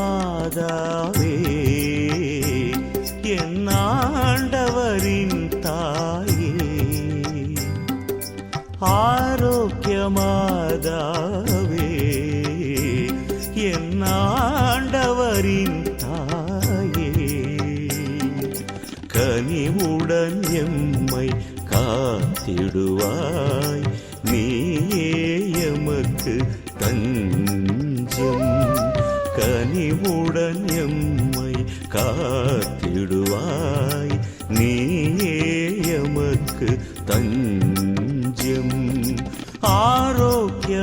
ஆரோக்கியமாதாவே என் ஆண்டவரின் தாயே, ஆரோக்கியமாதாவே என் ஆண்டவரின் தாயே, கனிவுடன் எம்மை காத்திடுவாய், நீயே எமக்கு தஞ்சம், கனிவுடன் எம்மை காத்திடுவாய், நீயே எமக்கு தஞ்சம், ஆரோக்கியமாதாவே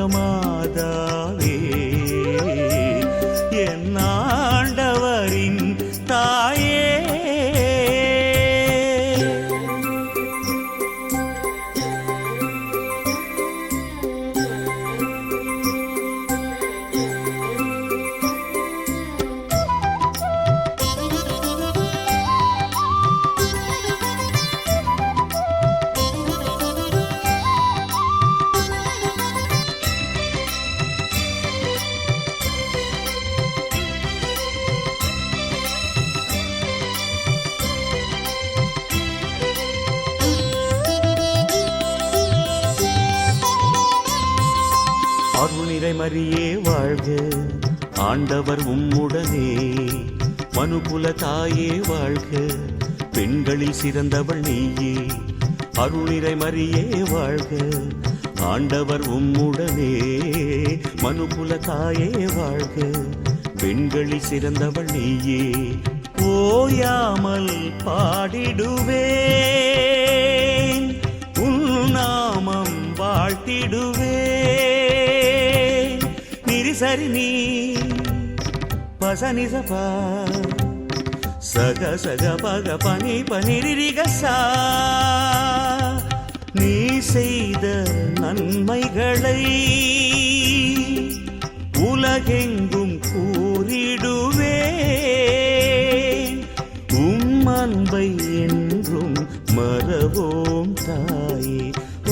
என் ஆண்டவரின் தாயே. அருள்நிறை மரியே வாழ்க, ஆண்டவர் உம்முடனே, மனுகுல தாயே வாழ்க, பெண்களில் சிறந்தவள் நீயே, அருள்நிறை மரியே வாழ்க, ஆண்டவர் உம்முடனே, மனுகுல தாயே வாழ்க, பெண்களில் சிறந்தவள் நீயே, ஓயாமல் பாடிடுவேன் உன் நாமம் வாழ்த்திடுவேன், நிரிசரி நீ பசனிசபா சக சக பக பனி பனிரிகசா, நீ செய்த நன்மைகளை உலகெங்கும் கூறிடுவேன், உம் அன்பை என்றும் மறவோம் தாயே,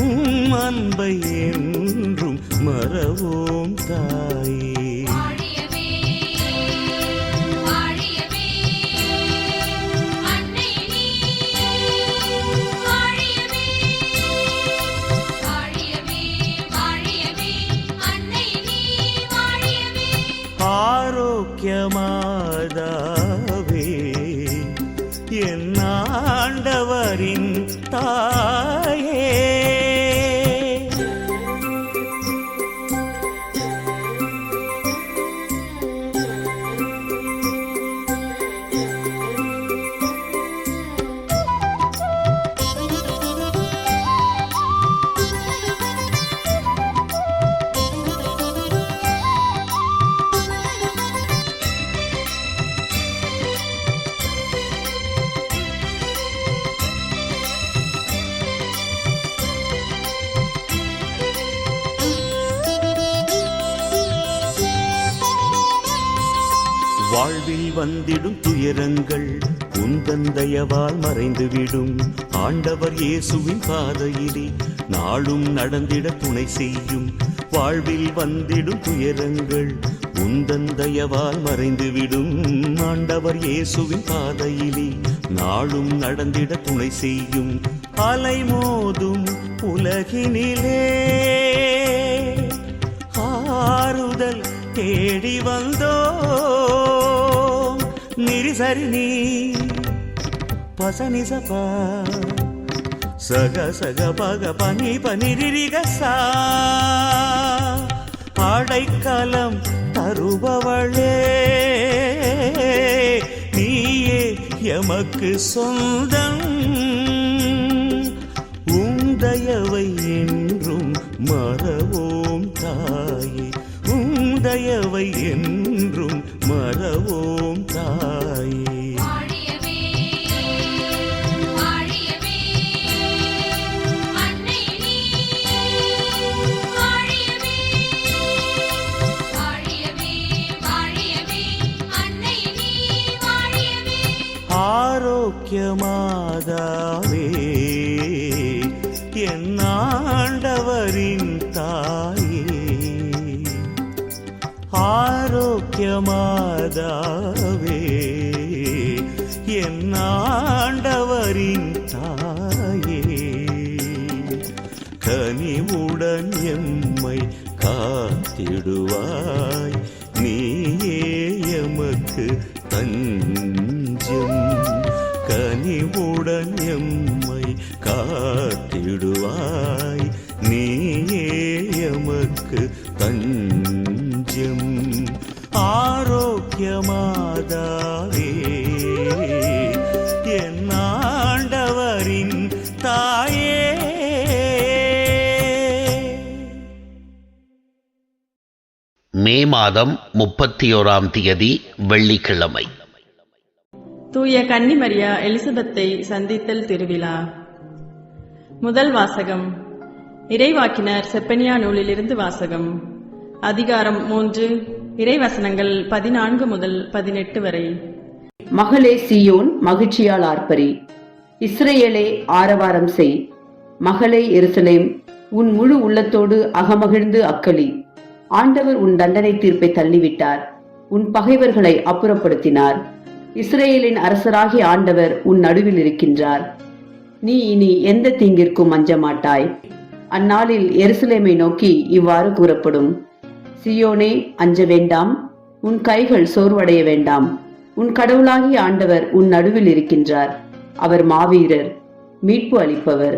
உம் அன்பை என்றும் மறவோம் தாயே. ஆரோக்கியமாதாவே என் ஆண்டவரின் தாயே. வாழ்வில் வந்திடும் துயரங்கள் உந்தன் தயவால் மறைந்துவிடும், ஆண்டவர் இயேசுவின் பாதையிலே நாளும் நடந்திட துணை செய்யும், வாழ்வில் வந்திடும் துயரங்கள் உந்தன் தயவால் மறைந்துவிடும், ஆண்டவர் இயேசுவின் பாதையிலே நாளும் நடந்திட துணை செய்யும், அலைமோதும் உலகினிலே ஆறுதல் தேடி வந்தோம், நிரிசரி நீ பசனிசபா சக சக பக பனி பனிரிரிகசா அடைக்கலம் தருபவளே நீயே எமக்கு சொந்தம் உந்தயவை என்றும் மறவோம் தாயே உந்தயவை என்றும் மறவோம் தாயே ஆரோக்கியமாதாவே என் ஆண்டவரின் தாயே ஆரோக்கியமாதாவே என் ஆண்டவரின் தாயே கனிவுடன் எம்மை காத்திடுவாய் நீயே எமக்கு தஞ்சம் கனிவுடன் எம்மை காத்திடுவாய் நீயே எமக்கு தஞ்சம் ஆரோக்கியமாதாவே என் ஆண்டவரின் தாயே. மே மாதம் 31ஆம் தேதி வெள்ளிக்கிழமை. தூய கன்னிமரியா எலிசபெத்தை சந்தித்தல் திருவிழா. முதல் வாசகம் இறைவாக்கினர் செப்பனியா நூலிலிருந்து வாசகம். அதிகாரம் 3 இறைவசனங்கள் 14 முதல் 18 வரை. மகளே சீயோன் மகிழ்ச்சியால் ஆர்ப்பரி, இஸ்ரேலே ஆரவாரம் செய். மகளே எருசலேம் உன் முழு உள்ளத்தோடு அகமகிழ்ந்து அக்களி. ஆண்டவர் உன் தண்டனை தீர்ப்பை தள்ளிவிட்டார், உன் பகைவர்களை அப்புறப்படுத்தினார். இஸ்ரேலின் அரசராகிய ஆண்டவர் உன் நடுவில் இருக்கின்றார். நீ இனி எந்த தீங்கிற்கும் அஞ்ச மாட்டாய். அந்நாளில் எருசலேமை நோக்கி இவ்வாறு கூறப்படும்: சியோனே அஞ்ச வேண்டாம், உன் கைகள் சோர்வடைய வேண்டாம். உன் கடவுளாகிய ஆண்டவர் உன் நடுவில் இருக்கின்றார். அவர் மாவீரர், மீட்பு அளிப்பவர்.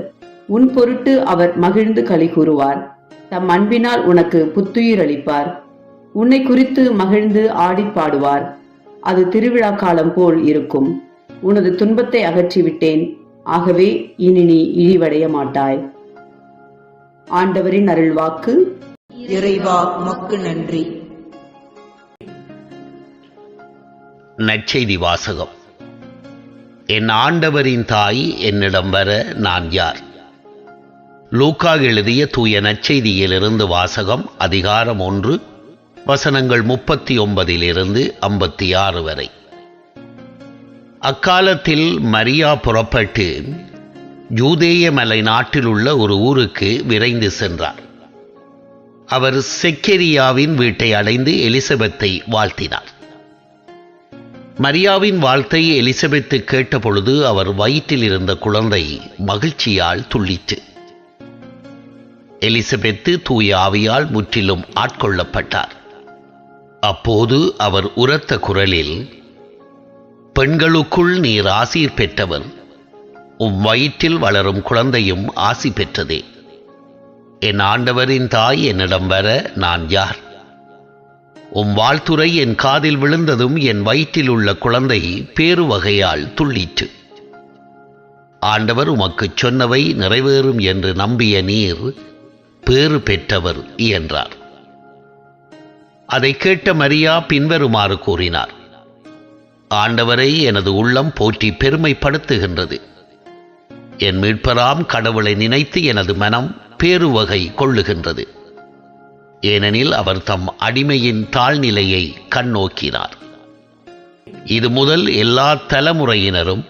உன் பொருட்டு அவர் மகிழ்ந்து களி கூறுவார். தம் அன்பினால் உனக்கு புத்துயிர் அளிப்பார். உன்னை குறித்து மகிழ்ந்து ஆடி பாடுவார். அது திருவிழா காலம் போல் இருக்கும். உனது துன்பத்தை அகற்றிவிட்டேன், ஆகவே இனி நீ இழிவடைய மாட்டாய். ஆண்டவரின் அருள்வாக்கு. இறைவா உமக்கு நன்றி. நற்செய்தி வாசகம். என் ஆண்டவரின் தாய் என்னிடம் வர நான் யார்? லூக்கா எழுதிய தூய நற்செய்தியிலிருந்து வாசகம். அதிகாரம் 1 வசனங்கள் 39 56 வரை. அக்காலத்தில் மரியா புறப்பட்டு யூதேய மலை நாட்டில் உள்ள ஒரு ஊருக்கு விரைந்து சென்றார். அவர் செக்கரியாவின் வீட்டை அடைந்து எலிசபெத்தை வாழ்த்தினார். மரியாவின் வாழ்த்தை எலிசபெத்து கேட்டபொழுது அவர் வயிற்றில் இருந்த குழந்தை மகிழ்ச்சியால் துள்ளிற்று. எலிசபெத்து தூய ஆவியால் முற்றிலும் ஆட்கொள்ளப்பட்டார். அப்போது அவர் உரத்த குரலில், பெண்களுக்குள் நீர் ஆசீர் பெற்றவர், உம் வயிற்றில் வளரும் குழந்தையும் ஆசி பெற்றதே. என் ஆண்டவரின் தாய் என்னிடம் வர நான் யார்? உம் வாழ்த்துரை என் காதில் விழுந்ததும் என் வயிற்றில் உள்ள குழந்தை பேரு வகையால் துள்ளிற்று. ஆண்டவர் உமக்குச் சொன்னவை நிறைவேறும் என்று நம்பிய நீர் பேறு பெற்றவர் என்றார். அதை கேட்ட மரியா பின்வருமாறு கூறினார்: ஆண்டவரை எனது உள்ளம் போற்றி பெருமைப்படுத்துகின்றது. என் மீட்பராம் கடவுளை நினைத்து எனது மனம் பேருவகை கொள்ளுகின்றது. ஏனெனில் அவர் தம் அடிமையின் தாழ்நிலையை கண்ணோக்கினார். இது முதல் எல்லா தலைமுறையினரும்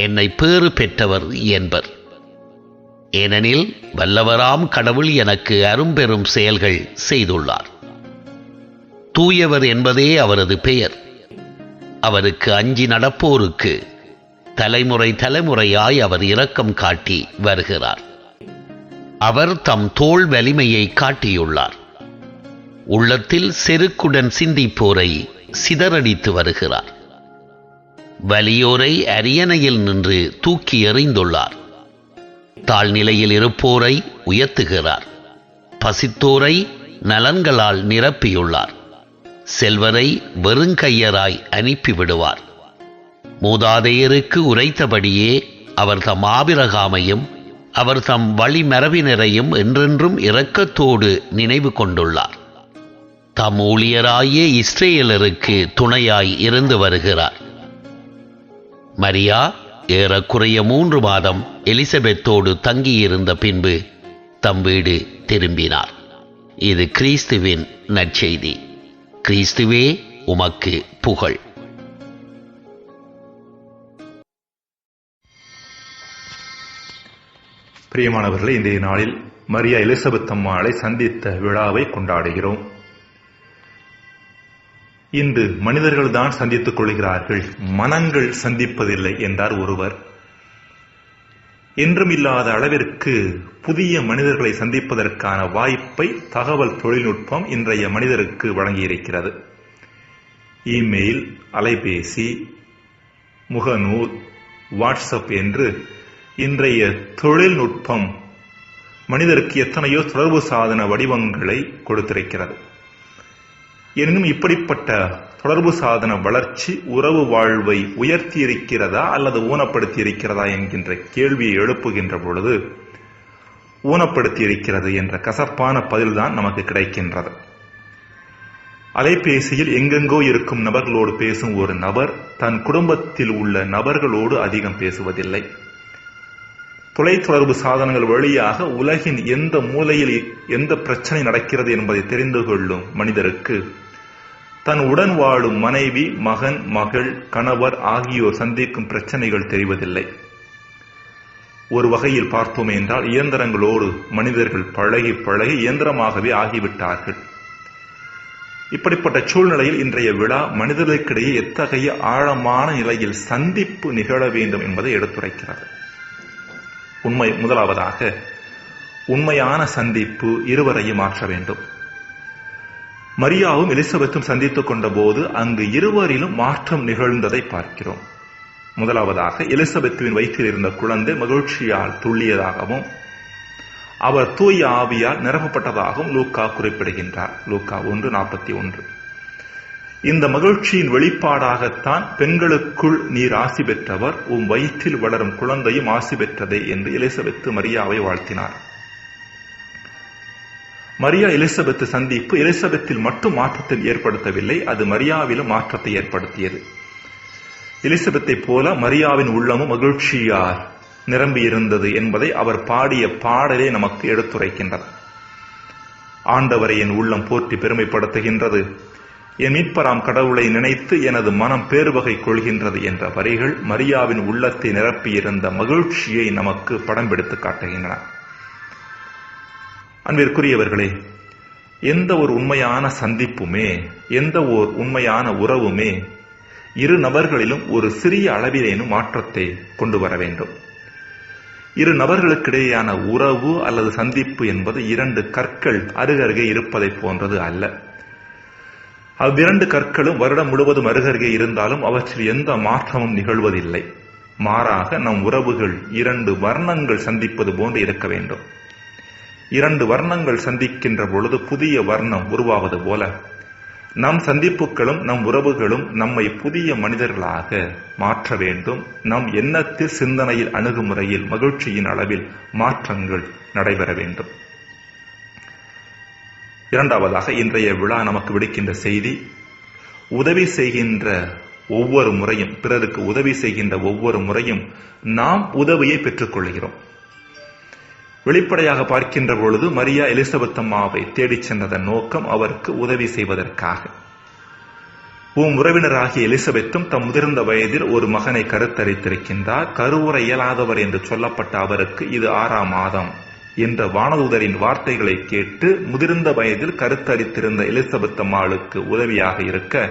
என்னை பேறு பெற்றவர் என்பர். ஏனெனில் வல்லவராம் கடவுள் எனக்கு அரும்பெரும் செயல்கள் செய்துள்ளார். தூயவர் என்பதே அவரது பெயர். அவருக்கு அஞ்சி நடப்போருக்கு தலைமுறை தலைமுறையாய் அவர் இரக்கம் காட்டி வருகிறார். அவர் தம் தோள் வலிமையை காட்டியுள்ளார். உள்ளத்தில் செருக்குடன் சிந்திப்போரை சிதறடித்து வருகிறார். வலியோரை அரியணையில் நின்று தூக்கி எறிந்துள்ளார். தாழ்நிலையில் இருப்போரை உயர்த்துகிறார். பசித்தோரை நலன்களால் நிரப்பியுள்ளார். செல்வரை வெறுங்கையராய் அனுப்பிவிடுவார். மூதாதையருக்கு உரைத்தபடியே அவர் தம் ஆபிரகாமையும் அவர் தம் வழிமரபினரையும் என்றென்றும் இரக்கத்தோடு நினைவு கொண்டுள்ளார். தம் ஊழியராகிய இஸ்ரேலருக்கு துணையாய் இருந்து வருகிறார். மரியா ஏறக்குறைய 3 மாதம் எலிசபெத்தோடு தங்கியிருந்த பின்பு தம் வீடு திரும்பினார். இது கிறிஸ்துவின் நற்செய்தி. கிறிஸ்துவே உமக்கு புகழ். பிரியமானவர்களே, இன்றைய நாளில் மரியா எலிசபெத் அம்மாளை சந்தித்த விழாவை கொண்டாடுகிறோம். இன்று மனிதர்கள் தான் சந்தித்துக் கொள்கிறார்கள், மனங்கள் சந்திப்பதில்லை என்றார் ஒருவர். என்றும் இல்லாத அளவிற்கு புதிய மனிதர்களை சந்திப்பதற்கான வாய்ப்பை தகவல் தொழில்நுட்பம் இன்றைய மனிதருக்கு வழங்கியிருக்கிறது. இமெயில், அலைபேசி, முகநூல், வாட்ஸ்அப் என்று இன்றைய தொழில்நுட்பம் மனிதருக்கு எத்தனையோ தொடர்பு சாதன வடிவங்களை கொடுத்திருக்கிறது. எனினும் இப்படிப்பட்ட தொடர்பு சாதன வளர்ச்சி உறவு வாழ்வை உயர்த்தி இருக்கிறதா அல்லது ஊனப்படுத்தி இருக்கிறதா என்கின்ற கேள்வியை எழுப்புகின்ற பொழுது ஊனப்படுத்தி இருக்கிறது என்ற கசப்பான பதில்தான் நமக்கு கிடைக்கின்றது. அலைபேசியில் எங்கெங்கோ இருக்கும் நபர்களோடு பேசும் ஒரு நபர் தன் குடும்பத்தில் உள்ள நபர்களோடு அதிகம் பேசுவதில்லை. தொலைத்தொடர்பு சாதனங்கள் வழியாக உலகின் எந்த மூலையில் எந்த பிரச்சனை நடக்கிறது என்பதை தெரிந்து கொள்ளும் மனிதருக்கு தன் உடன் வாழும் மனைவி, மகன், மகள், கணவர் ஆகியோர் சந்திக்கும் பிரச்சனைகள் தெரிவதில்லை. ஒரு வகையில் பார்த்தோம் என்றால் இயந்திரங்களோடு மனிதர்கள் பழகி பழகி இயந்திரமாகவே ஆகிவிட்டார்கள். இப்படிப்பட்ட சூழ்நிலையில் இன்றைய விழா மனிதர்களுக்கிடையே எத்தகைய ஆழமான நிலையில் சந்திப்பு நிகழ வேண்டும் என்பதை எடுத்துரைக்கிறது. முதலாவதாக உண்மையான சந்திப்பு இருவரையும் மாற்ற வேண்டும். மரியாவும் எலிசபெத்தும் சந்தித்துக் கொண்ட போது அங்கு இருவரிலும் மாற்றம் நிகழ்ந்ததை பார்க்கிறோம். முதலாவதாக எலிசபெத்துவின் வயிற்றில் இருந்த குழந்தை மகிழ்ச்சியால் துள்ளியதாகவும் அவர் தூய ஆவியால் நிரப்பப்பட்டதாகவும் லூக்கா குறிப்பிடுகின்றார். லூக்கா 1:41. இந்த மகிழ்ச்சியின் வெளிப்பாடாகத்தான் பெண்களுக்குள் நீர் ஆசி பெற்றவர், உம் வயிற்றில் வளரும் குழந்தையும் ஆசி பெற்றதே என்று எலிசபெத்து மரியாவை வாழ்த்தினார். மரியா எலிசபெத்து சந்திப்பு எலிசபெத்தில் மட்டும் மாற்றத்தை ஏற்படுத்தவில்லை, அது மரியாவிலும் மாற்றத்தை ஏற்படுத்தியது. எலிசபெத்தை போல மரியாவின் உள்ளமும் மகிழ்ச்சியால் நிரம்பியிருந்தது என்பதை அவர் பாடிய பாடலே நமக்கு எடுத்துரைக்கின்றது. ஆண்டவரை என் உள்ளம் போற்றி பெருமைப்படுத்துகின்றது, என் மீட்பராம் கடவுளை நினைத்து எனது மனம் பேருவகை கொள்கின்றது என்ற வரிகள் மரியாவின் உள்ளத்தை நிரப்பியிருந்த மகிழ்ச்சியை நமக்கு படம் பிடித்து காட்டுகின்றன. அன்பிற்குரியவர்களே, எந்த ஒரு உண்மையான சந்திப்புமே, எந்த ஒரு உண்மையான உறவுமே இரு நபர்களிலும் ஒரு சிறிய அளவிலேனும் மாற்றத்தை கொண்டு வர வேண்டும். இரு நபர்களுக்கிடையேயான உறவு அல்லது சந்திப்பு என்பது 2 கற்கள் அருகருகே இருப்பதை போன்றது அல்ல. அவ்விரண்டு கற்களும் வருடம் முழுவதும் அருகருகே இருந்தாலும் அவற்றில் எந்த மாற்றமும் நிகழ்வதில்லை. மாறாக நம் உறவுகள் 2 வர்ணங்கள் சந்திப்பது போன்று இருக்க வேண்டும். 2 வர்ணங்கள் சந்திக்கின்ற பொழுது புதிய வர்ணம் உருவாவது போல நம் சந்திப்புகளும் நம் உறவுகளும் நம்மை புதிய மனிதர்களாக மாற்ற வேண்டும். நம் எண்ணத்தில், சிந்தனையில், அணுகுமுறையில், மகிழ்ச்சியின் அளவில் மாற்றங்கள் நடைபெற வேண்டும். இரண்டாவதாக இன்றைய விழா நமக்கு விடுக்கின்ற செய்தி, உதவி செய்கின்ற ஒவ்வொரு முறையும், பிறருக்கு உதவி செய்கின்ற ஒவ்வொரு முறையும் நாம் உதவியை பெற்றுக் கொள்கிறோம். வெளிப்படையாக பார்க்கின்ற பொழுது மரியா எலிசபெத் அம்மாவை தேடிச் சென்றதன் நோக்கம் அவருக்கு உதவி செய்வதற்காக. உறவினராகிய எலிசபெத்தும் தம் முதிர்ந்த வயதில் ஒரு மகனை கருத்தரித்திருக்கின்றார். கருவுற இயலாதவர் என்று சொல்லப்பட்ட அவருக்கு இது 6ஆம் மாதம் என்ற வானதூதரின் வார்த்தைகளை கேட்டு முதிர்ந்த வயதில் கருத்தரித்திருந்த எலிசபெத் அம்மாளுக்கு உதவியாக இருக்க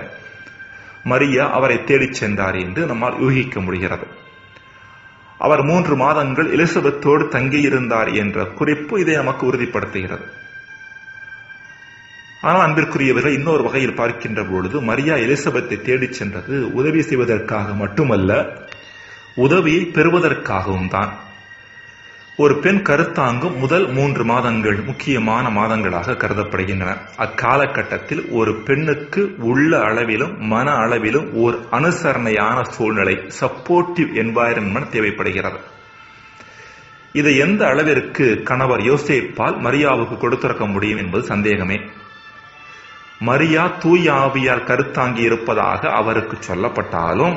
மரியா அவரை தேடிச் சென்றார் என்று நம்மால் யூகிக்க முடிகிறது. அவர் 3 மாதங்கள் எலிசபெத்தோடு தங்கியிருந்தார் என்ற குறிப்பு இதை நமக்கு உறுதிப்படுத்துகிறது. ஆனால் அன்பிற்குரியவர்கள், இன்னொரு வகையில் பார்க்கின்ற பொழுது மரியா எலிசபெத்தை தேடிச் சென்றது உதவி செய்வதற்காக மட்டுமல்ல, உதவியை பெறுவதற்காகவும் தான். ஒரு பெண் கருத்தாங்கும் முதல் 3 மாதங்கள் முக்கியமான மாதங்களாக கருதப்படுகின்றன. அக்காலகட்டத்தில் ஒரு பெண்ணுக்கு உள்ள அளவிலும் மன அளவிலும் ஒரு அனுசரணையான சூழ்நிலை, சப்போர்ட்டிவ் என்வாயரன்மெண்ட் தேவைப்படுகிறது. இதை எந்த அளவிற்கு கணவர் யோசேப்பால் மரியாவுக்கு கொடுத்திருக்க முடியும் என்பது சந்தேகமே. மரியா தூய ஆவியால் கருத்தாங்கி இருப்பதாக அவருக்கு சொல்லப்பட்டாலும்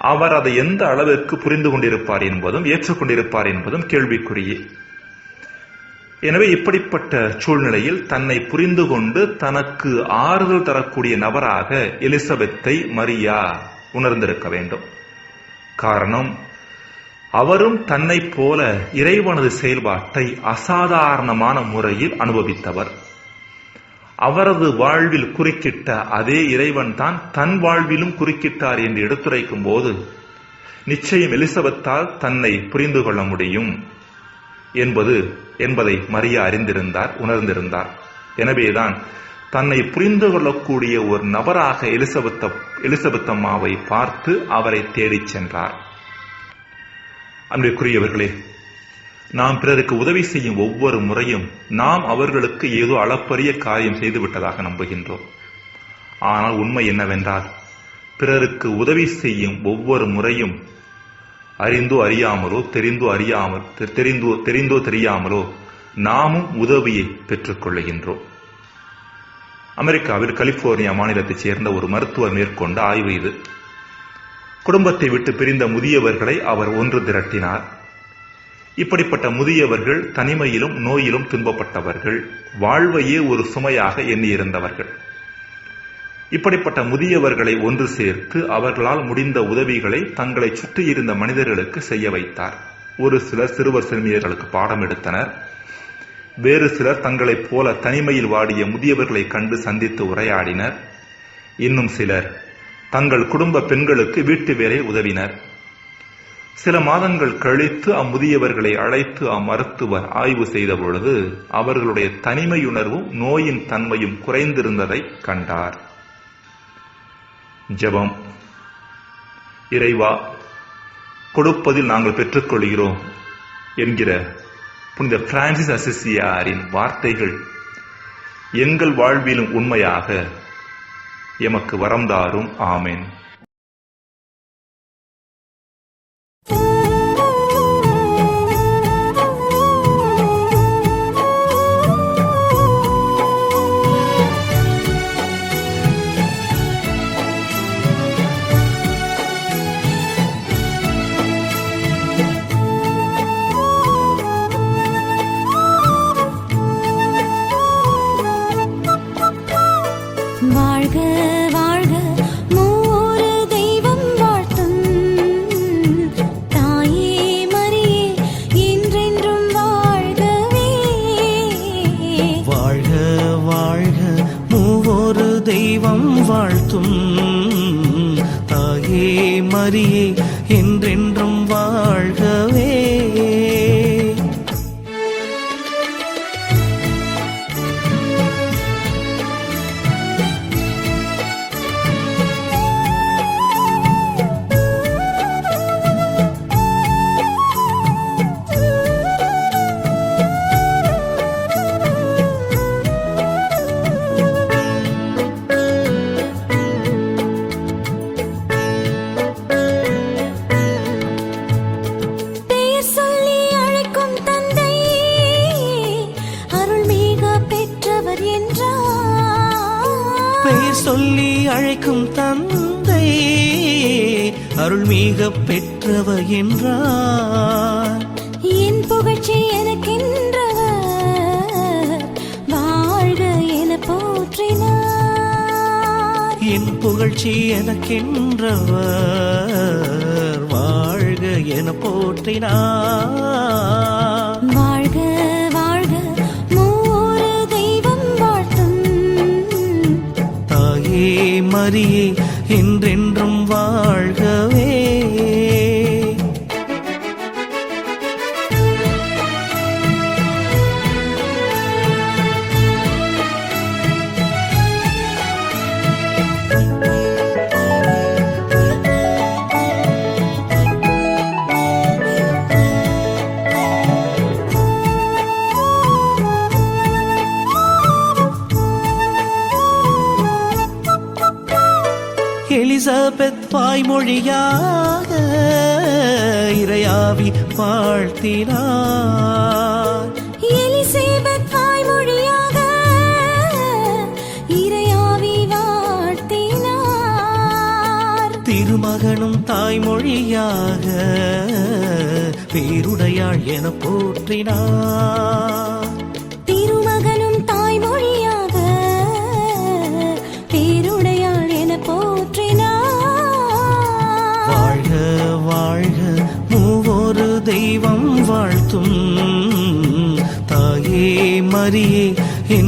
அவர் அதை எந்த அளவிற்கு புரிந்து கொண்டிருப்பார் என்பதும் ஏற்றுக்கொண்டிருப்பார் என்பதும் கேள்விக்குறியே. எனவே இப்படிப்பட்ட சூழ்நிலையில் தன்னை புரிந்து கொண்டு தனக்கு ஆறுதல் தரக்கூடிய நபராக எலிசபெத்தை மரியா உணர்ந்திருக்க வேண்டும். காரணம், அவரும் தன்னை போல இறைவனது செயல்பாட்டை அசாதாரணமான முறையில் அனுபவித்தவர். அவரது வாழ்வில் குறுக்கிட்ட அதே இறைவன் தான் தன் வாழ்விலும் குறுக்கிட்டார் என்று எடுத்துரைக்கும் போது நிச்சயம் எலிசபெத்தால் தன்னை புரிந்து கொள்ள முடியும் என்பதை மரியா அறிந்திருந்தார், உணர்ந்திருந்தார். எனவேதான் தன்னை புரிந்து கொள்ளக்கூடிய ஒரு நபராக எலிசபெத் அம்மாவை பார்த்து அவரை தேடிச் சென்றார். அன்பிற்குரியவர்களே, நாம் பிறருக்கு உதவி செய்யும் ஒவ்வொரு முறையும் நாம் அவர்களுக்கு ஏதோ அளப்பரிய காரியம் செய்துவிட்டதாக நம்புகின்றோம். ஆனால் உண்மை என்னவென்றால், பிறருக்கு உதவி செய்யும் ஒவ்வொரு முறையும் அறிந்தோ அறியாமலோ தெரிந்தோ தெரியாமலோ நாமும் உதவியை பெற்றுக் கொள்ளுகின்றோம். அமெரிக்காவில் கலிபோர்னியா மாநிலத்தைச் சேர்ந்த ஒரு மருத்துவர் மேற்கொண்ட ஆய்வு இது. குடும்பத்தை விட்டு பிரிந்த முதியவர்களை அவர் ஒன்று திரட்டினார். இப்படிப்பட்ட முதியவர்கள் தனிமையிலும் நோயிலும் துன்பப்பட்டவர்கள், வாழ்வையே ஒரு சுமையாக எண்ணியிருந்தவர்கள். இப்படிப்பட்ட முதியவர்களை ஒன்று சேர்த்து அவர்களால் முடிந்த உதவிகளை தங்களை சுற்றியிருந்த மனிதர்களுக்கு செய்ய வைத்தார். ஒரு சிலர் சிறுவர் சிறுமியர்களுக்கு பாடம் எடுத்தனர். வேறு சிலர் தங்களைப் போல தனிமையில் வாடிய முதியவர்களை கண்டு சந்தித்து உரையாடினர். இன்னும் சிலர் தங்கள் குடும்ப பெண்களுக்கு வீட்டு வேலை உதவினர். சில மாதங்கள் கழித்து அம்முதியவர்களை அழைத்து அம்மருத்துவர் ஆய்வு செய்த பொழுது அவர்களுடைய தனிமையுணர்வும் நோயின் தன்மையும் குறைந்திருந்ததை கண்டார். ஜெபம். இறைவா, கொடுப்பதில் நாங்கள் பெற்றுக்கொள்கிறோம் என்கிற புனித பிரான்சிஸ் அசிசியாரின் வார்த்தைகள் எங்கள் வாழ்விலும் உண்மையாக எமக்கு வரம் தாரும். ஆமென். வாழ்க வாழ்க மூவொரு தெய்வம் வாழ்த்தும் தாயே மரியே என்றென்றும் வாழ்கவே. வாழ்க வாழ்க மூவொரு தெய்வம் வாழ்த்தும் தாயே மரியே என்றென்றும் வாழ்கவே. பெயர் சொல்லி அழைக்கும் தந்தை அருள்மிக பெற்றவர் என்றார். பெயர் சொல்லி அழைக்கும் தந்தை அருள்மிக பெற்றவர் என்றார். என் புகழ்ச்சி எனக்கென்றவர் வாழ்க என போற்றினார். என் புகழ்ச்சி எனக்கென்றவர் வாழ்க என போற்றினார். வாழ்க வாழ்க மூவொரு தெய்வம் வாழ்த்தும் தாயே மரியே என்றென்றும் வாழ்கவே. எலிசபெத் வாய்மொழியாக இறையாவி வாழ்த்தினார். எலிசபெத் வாய்மொழியாக இறையாவி வாழ்த்தினார். திருமகனும் தாய்மொழியாக பேருடையாள் என போற்றினார். திருமகனும் தாய்மொழியாக பேருடையாள் என போற்றினார். வாழ்க வாழ்க மூவொரு தெய்வம் வாழ்த்தும் தாயே மரியே என்